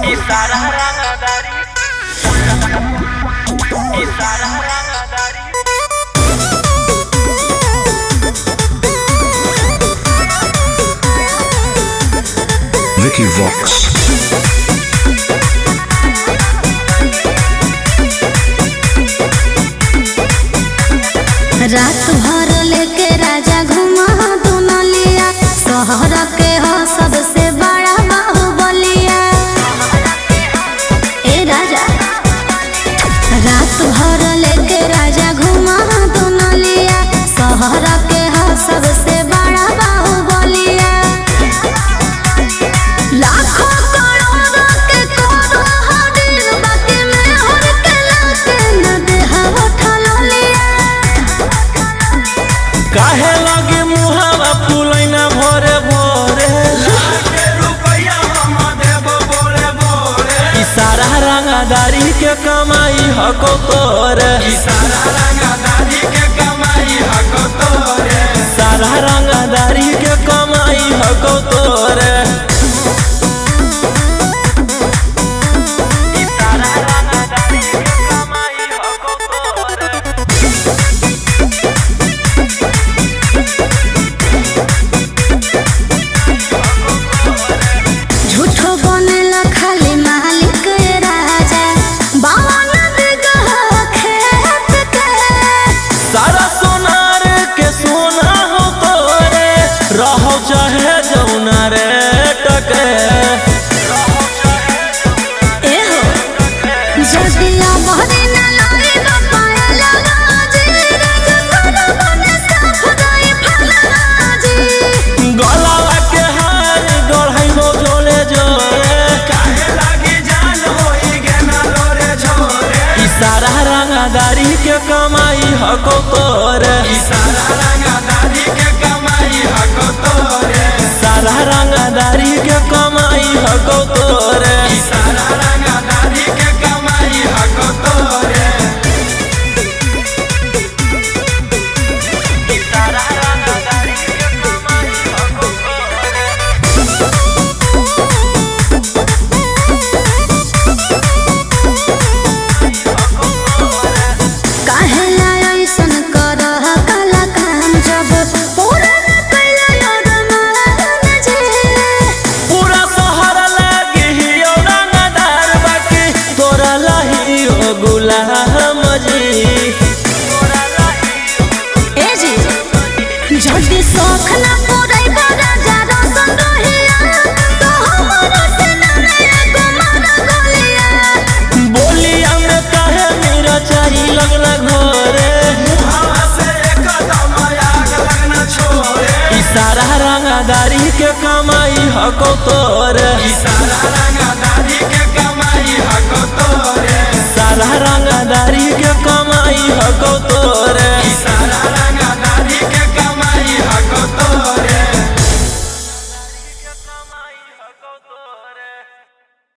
इशारा रंगदारी इशारा रंगदारी Vicky Vox. रात भर लेके राजा घुमा दुनलिया, शहर के हो सबसे बड़ा बाहुबलिया। ए राजा रात भर लेके राजा घुमा दुनलिया, शहर के हो सबसे बड़ा बाहुबलिया। लाखों करोड़ों के करो हदिल, बाकी में हर के लाके न देहा उठलिया। काहे लगे मुहावा फुलैना भोरे भोरे इशारा रंगदारी के कमाई हको तोरे इशारा रंगदारी के कमाई हको तोरे सारा रंगदारी के कमाई हको तोरे इशारा रंगदारी के कमाई हको तोरे झूठो बनेला खाली मालिक राजा, बावन बिगहा खेत के। सारा सोनार के सोना हो तोरे रहो चाहे जौना रे टके ए हो जदिया बहरी न लगे पायल गाजी, राजा तोरा बने साफ गई फलगाजी। गलावा के हार गढ़ाई हो जोले जोरे काहे लागी जान होई गेना लोरे झोरे इशारा रंगदारी के कमाई हको तोरे इशारा रंगदारी के कमाई हको तोरे सारा रंगदारी के कमाई हको तोरे इशारा रंगदारी के कमाई हको तोरे इशारा रंगदारी के कमाई हको तोरे काहे लाया ऐसन करह काला काम, जब पूरा न कैला रमान जे। पूरा शहर लागे हियो रंगदार बाकी तोरा लाही हो गुलाम जी ए जी जल्दी शौख ना पूरे राजा रोशन रहिया, तो हमरो से ना एगो मारा गोलिया। बोलिया में काहे मेरा चाही लगना घोरे मुहावा से एकदम आग लगना छोरे इशारा रंगदारी के कमाई हको तोरे इशारा रंगदारी के कमाई हको तोरे सारा रंगदारी के कमाई हको तोरे